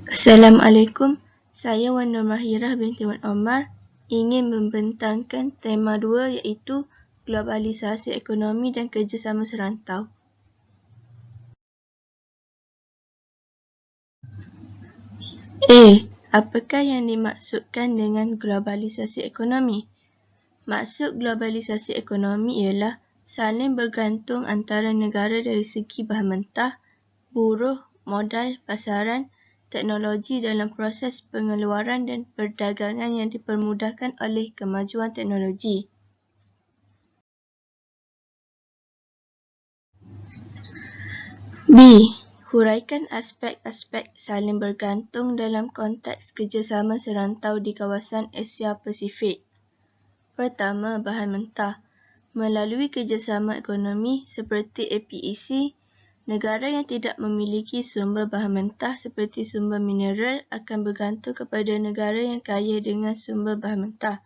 Assalamualaikum, saya Wan Nur Mahirah binti Wan Omar ingin membentangkan tema 2 iaitu globalisasi ekonomi dan kerjasama serantau. Apakah yang dimaksudkan dengan globalisasi ekonomi? Maksud globalisasi ekonomi ialah saling bergantung antara negara dari segi bahan mentah, buruh, modal, pasaran, teknologi dalam proses pengeluaran dan perdagangan yang dipermudahkan oleh kemajuan teknologi. B. Huraikan aspek-aspek saling bergantung dalam konteks kerjasama serantau di kawasan Asia Pasifik. Pertama, bahan mentah. Melalui kerjasama ekonomi seperti APEC, negara yang tidak memiliki sumber bahan mentah seperti sumber mineral akan bergantung kepada negara yang kaya dengan sumber bahan mentah.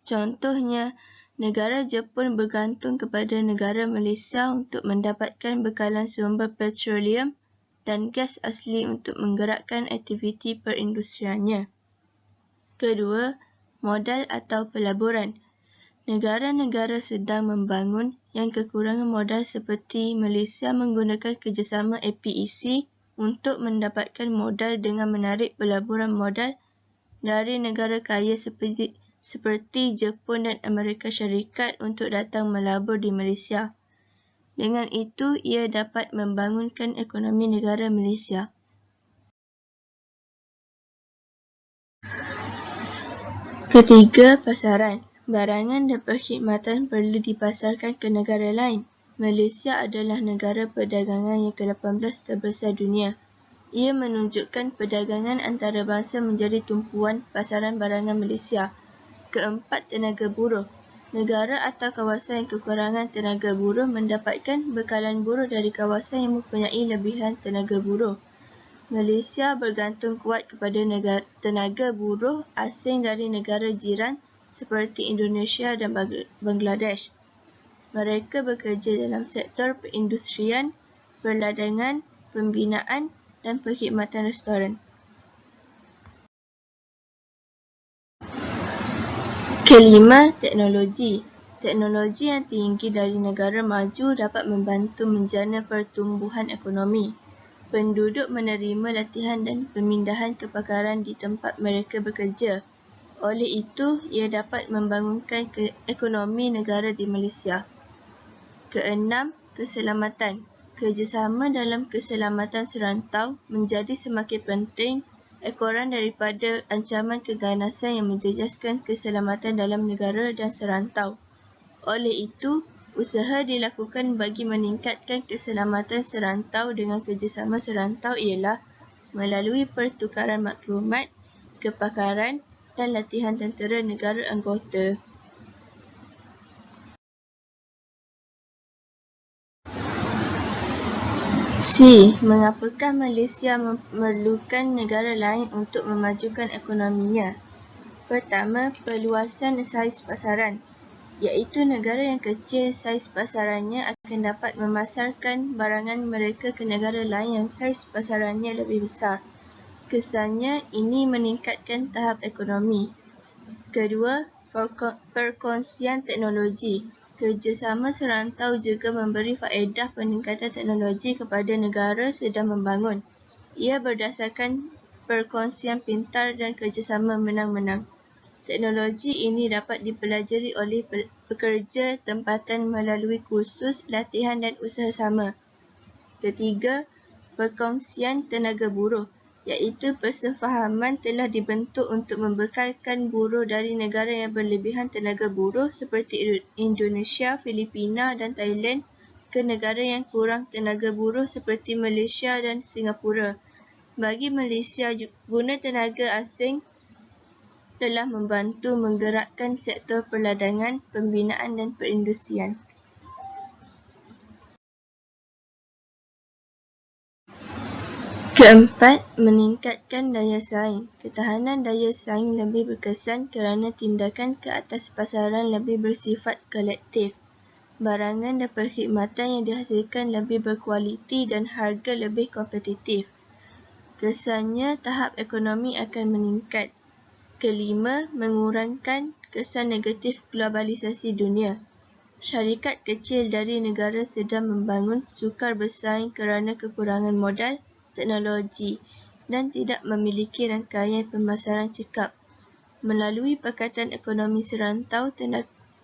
Contohnya, negara Jepun bergantung kepada negara Malaysia untuk mendapatkan bekalan sumber petroleum dan gas asli untuk menggerakkan aktiviti perindustriannya. Kedua, modal atau pelaburan. Negara-negara sedang membangun yang kekurangan modal seperti Malaysia menggunakan kerjasama APEC untuk mendapatkan modal dengan menarik pelaburan modal dari negara kaya seperti Jepun dan Amerika Syarikat untuk datang melabur di Malaysia. Dengan itu, ia dapat membangunkan ekonomi negara Malaysia. Ketiga, pasaran. Barangan dan perkhidmatan perlu dipasarkan ke negara lain. Malaysia adalah negara perdagangan yang ke-18 terbesar dunia. Ia menunjukkan perdagangan antarabangsa menjadi tumpuan pasaran barangan Malaysia. Keempat, tenaga buruh. Negara atau kawasan yang kekurangan tenaga buruh mendapatkan bekalan buruh dari kawasan yang mempunyai lebihan tenaga buruh. Malaysia bergantung kuat kepada tenaga buruh asing dari negara jiran seperti Indonesia dan Bangladesh. Mereka bekerja dalam sektor perindustrian, perladangan, pembinaan dan perkhidmatan restoran. Kelima, teknologi. Teknologi yang tinggi dari negara maju dapat membantu menjana pertumbuhan ekonomi. Penduduk menerima latihan dan pemindahan kepakaran di tempat mereka bekerja. Oleh itu, ia dapat membangunkan ekonomi negara di Malaysia. Keenam, keselamatan. Kerjasama dalam keselamatan serantau menjadi semakin penting ekoran daripada ancaman keganasan yang menjejaskan keselamatan dalam negara dan serantau. Oleh itu, usaha dilakukan bagi meningkatkan keselamatan serantau dengan kerjasama serantau ialah melalui pertukaran maklumat, kepakaran dan latihan tentera negara anggota. C. Mengapakah Malaysia memerlukan negara lain untuk memajukan ekonominya? Pertama, perluasan saiz pasaran, iaitu negara yang kecil saiz pasarannya akan dapat memasarkan barangan mereka ke negara lain yang saiz pasarannya lebih besar. Kesannya, ini meningkatkan tahap ekonomi. Kedua, perkongsian teknologi. Kerjasama serantau juga memberi faedah peningkatan teknologi kepada negara sedang membangun. Ia berdasarkan perkongsian pintar dan kerjasama menang-menang. Teknologi ini dapat dipelajari oleh pekerja tempatan melalui kursus, latihan dan usaha sama. Ketiga, perkongsian tenaga buruh, iaitu persefahaman telah dibentuk untuk membekalkan buruh dari negara yang berlebihan tenaga buruh seperti Indonesia, Filipina dan Thailand ke negara yang kurang tenaga buruh seperti Malaysia dan Singapura. Bagi Malaysia, guna tenaga asing telah membantu menggerakkan sektor perladangan, pembinaan dan perindustrian. Keempat, meningkatkan daya saing. Ketahanan daya saing lebih berkesan kerana tindakan ke atas pasaran lebih bersifat kolektif. Barangan dan perkhidmatan yang dihasilkan lebih berkualiti dan harga lebih kompetitif. Kesannya, tahap ekonomi akan meningkat. Kelima, mengurangkan kesan negatif globalisasi dunia. Syarikat kecil dari negara sedang membangun sukar bersaing kerana kekurangan modal, teknologi dan tidak memiliki rangkaian pemasaran cekap. Melalui Pakatan Ekonomi Serantau,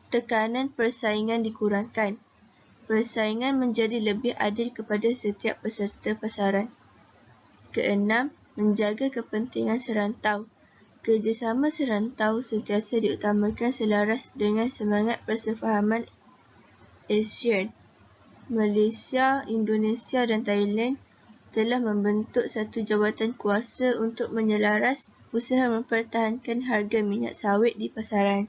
tekanan persaingan dikurangkan. Persaingan menjadi lebih adil kepada setiap peserta pasaran. Keenam, menjaga kepentingan serantau. Kerjasama serantau sentiasa diutamakan selaras dengan semangat persefahaman ASEAN. Malaysia, Indonesia dan Thailand telah membentuk satu jawatan kuasa untuk menyelaras usaha mempertahankan harga minyak sawit di pasaran.